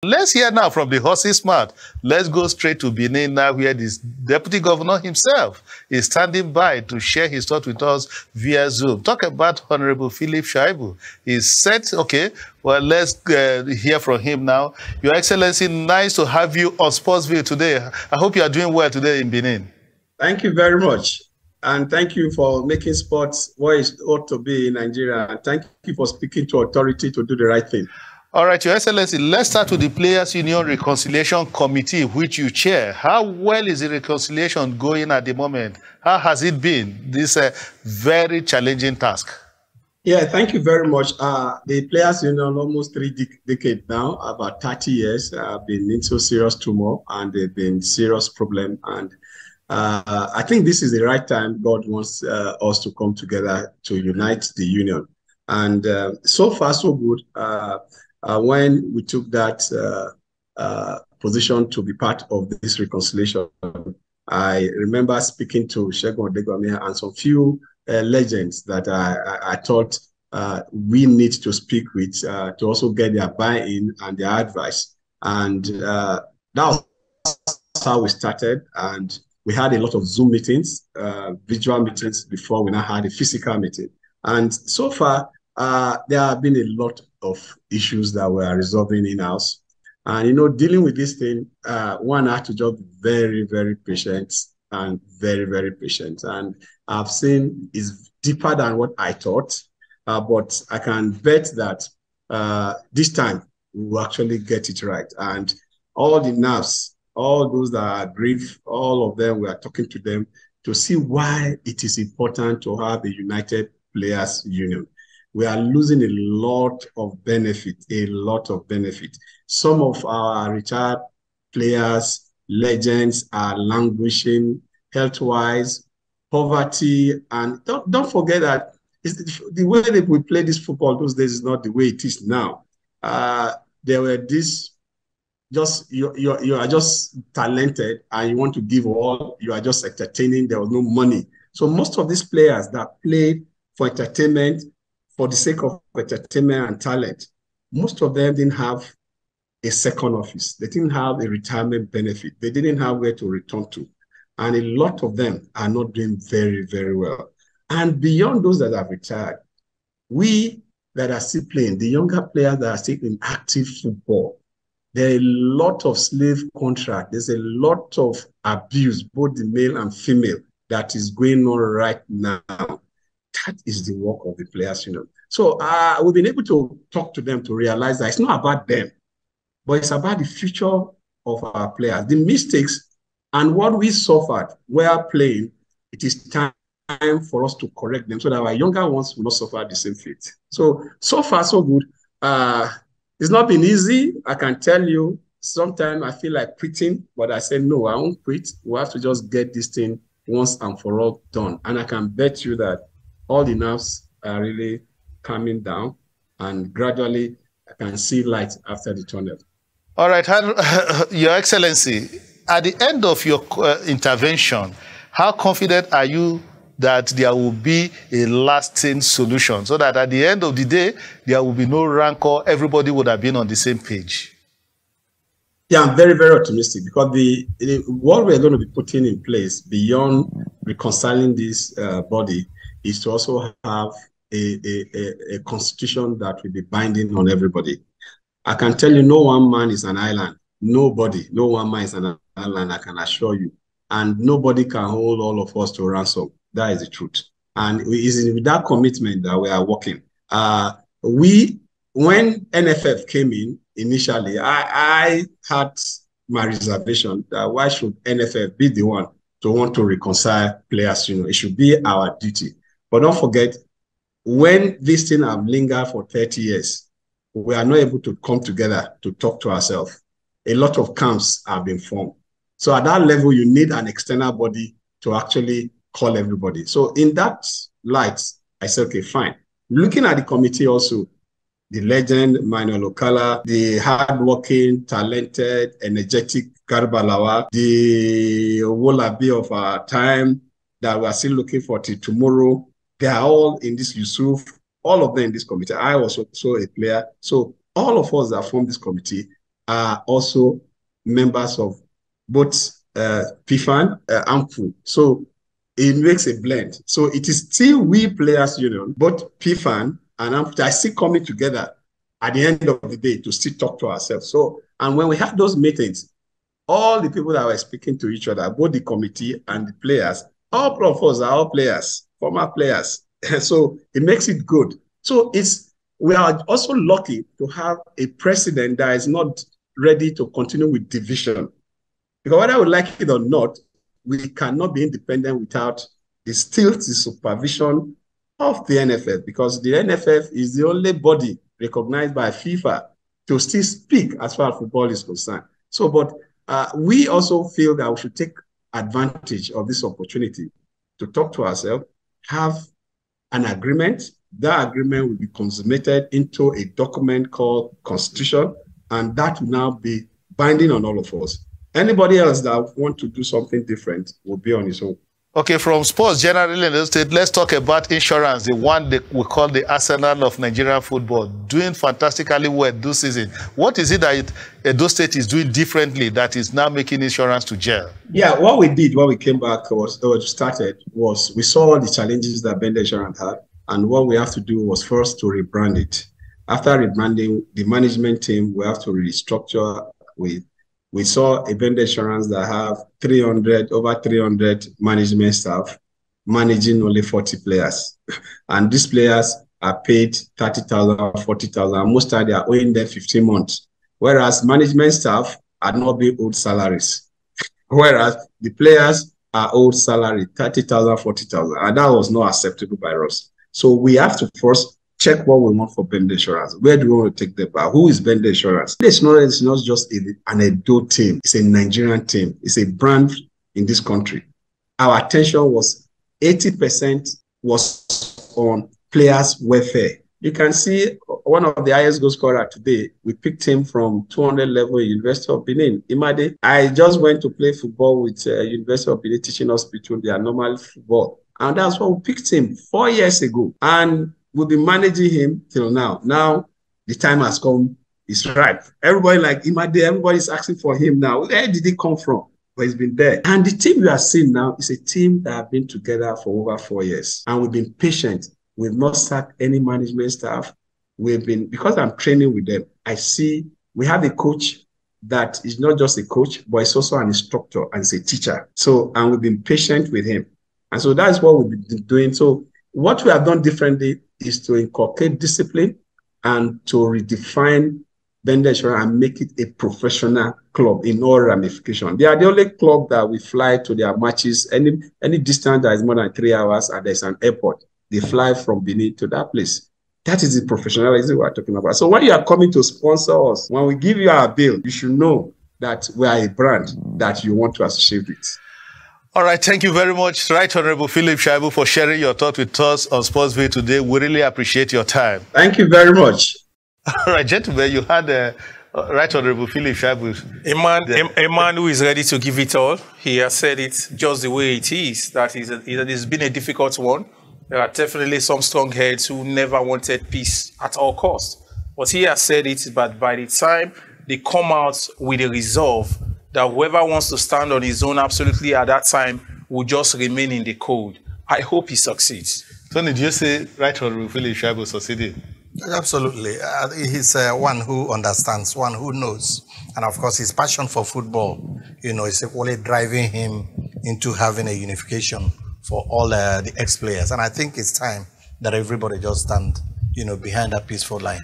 Let's hear now from the horse's mouth. Let's go straight to Benin now, where this deputy governor himself is standing by to share his thoughts with us via Zoom. Talk about Honorable Philip SHAIBU. He said, okay, well, let's hear from him now. Your Excellency, nice to have you on Sportsville today. I hope you are doing well today in Benin. Thank you very much. And thank you for making sports what it ought to be in Nigeria. And thank you for speaking to authority to do the right thing. All right, Your Excellency, let's start with the Players Union Reconciliation Committee, which you chair. How well is the reconciliation going at the moment? How has it been, this very challenging task? Yeah, thank you very much. The Players Union, almost 3 decades now, about 30 years, have been into serious turmoil, and they've been serious problem. And I think this is the right time God wants us to come together to unite the union. And so far, so good. When we took that position to be part of this reconciliation, I remember speaking to Segun Odegwami and some few legends that I thought we need to speak with to also get their buy-in and their advice. And that was how we started. And we had a lot of Zoom meetings, visual meetings before we now had a physical meeting. And so far, there have been a lot of issues that we are resolving in-house. And, you know, dealing with this thing, one has to just be very, very patient and very, very patient. And I've seen it's deeper than what I thought, but I can bet that this time we will actually get it right. And all the nerves, all those that are grief, all of them, we are talking to them to see why it is important to have a united players union. We are losing a lot of benefit, Some of our retired players, legends are languishing health-wise, poverty, and don't forget that the way that we play this football those days is not the way it is now. There were this, you are just talented and you want to give all, you are just entertaining, there was no money. So most of these players that played for entertainment, for the sake of entertainment and talent, most of them didn't have a second office. They didn't have a retirement benefit. They didn't have where to return to. And a lot of them are not doing very, very well. And beyond those that have retired, we that are still playing, the younger players that are still in active football, there are a lot of slave contract. There's a lot of abuse, both the male and female, that is going on right now. That is the work of the Players Union. So we've been able to talk to them to realize that it's not about them, but it's about the future of our players. The mistakes and what we suffered while playing, it is time for us to correct them so that our younger ones will not suffer the same fate. So far, so good. It's not been easy. I can tell you, sometimes I feel like quitting, but I said, no, I won't quit. We have to just get this thing once and for all done. And I can bet you that all the nerves are really calming down, and gradually I can see light after the tunnel. All right, Your Excellency, at the end of your intervention, how confident are you that there will be a lasting solution so that at the end of the day, there will be no rancor, everybody would have been on the same page? Yeah, I'm very, very optimistic because what we're going to be putting in place beyond reconciling this body is to also have a constitution that will be binding on everybody. I can tell you, no one man is an island. Nobody, no one man is an island, I can assure you. And nobody can hold all of us to ransom. That is the truth. And it is with that commitment that we are working. When NFF came in initially, I had my reservation that why should NFF be the one to want to reconcile players? You know, it should be our duty. But don't forget, when this thing have lingered for 30 years, we are not able to come together to talk to ourselves. A lot of camps have been formed. So at that level, you need an external body to actually call everybody. So in that light, I said, okay, fine. Looking at the committee also, the legend, Manuel Okala, the hardworking, talented, energetic Garbalawa, the Wolabi of our time that we are still looking for till tomorrow, they are all in this Yusuf, all of them in this committee. I was also a player. So all of us that formed this committee, are also members of both PFAN and FU. So it makes a blend. So it is still we players union, both PFAN and AMFU are still coming together at the end of the day to still talk to ourselves. So, and when we had those meetings, all the people that were speaking to each other, both the committee and the players, all of us are all players, former players. So it makes it good. So we are also lucky to have a president that is not ready to continue with division. Because whether we like it or not, we cannot be independent without the supervision of the NFF, because the NFF is the only body recognized by FIFA to still speak as far as football is concerned. So, but we also feel that we should take advantage of this opportunity to talk to ourselves, have an agreement. That agreement will be consummated into a document called Constitution, and that will now be binding on all of us. Anybody else that want to do something different will be on his own. Okay, from sports generally in Edo State, let's talk about insurance, the one that we call the arsenal of Nigerian football, doing fantastically well this season. What is it that Edo State is doing differently that is now making insurance to gel? Yeah, what we did when we came back was we saw the challenges that Bendel Insurance had, and what we have to do was first to rebrand it. After rebranding, the management team, we have to restructure with. We saw a Bendel Insurance that have over 300 management staff managing only 40 players. And these players are paid 30,000, 40,000. Most times they are owing them 15 months. Whereas management staff are not being owed salaries. Whereas the players are owed salary, 30,000, 40,000. And that was not acceptable by us. So we have to first check what we want for Bendel Insurance. Where do we want to take them back? Who is Bendel Insurance? It's not just an Edo team. It's a Nigerian team. It's a brand in this country. Our attention was 80% was on players' welfare. You can see one of the highest goal scorer today. We picked him from 200 level at University of Benin. Imade, I just went to play football with University of Benin, teaching us between their normal football. And that's why we picked him 4 years ago. And we've been managing him till now. Now the time has come, it's ripe. Everybody like Imade, everybody's asking for him now. Where did he come from? But he's been there. And the team we are seeing now is a team that have been together for over 4 years. And we've been patient. We've not sacked any management staff. Because I'm training with them, I see we have a coach that is not just a coach, but it's also an instructor and it's a teacher. So, and we've been patient with him. And so that's what we've been doing. So what we have done differently is to inculcate discipline and to redefine Bendel Insurance and make it a professional club in all ramifications. They are the only club that we fly to their matches. Any distance that is more than 3 hours and there's an airport, they fly from Benin to that place. That is the professionalism we are talking about. So when you are coming to sponsor us, when we give you our bill, you should know that we are a brand that you want to associate with. All right, thank you very much, Right Honorable Philip SHAIBU, for sharing your thoughts with us on Sportsville today. We really appreciate your time. Thank you very much. All right, gentlemen, you had Right Honorable Philip SHAIBU. A man who is ready to give it all. He has said it just the way it is, that it's been a difficult one. There are definitely some strong heads who never wanted peace at all costs. But he has said it, but by the time they come out with a resolve, that whoever wants to stand on his own absolutely at that time will just remain in the cold. I hope he succeeds. Tony, do you say Right Honorable Philip SHAIBU succeeded? Absolutely. He's one who understands, one who knows. And of course, his passion for football, is equally driving him into having a unification for all the ex-players. And I think it's time that everybody just stand, behind that peaceful line.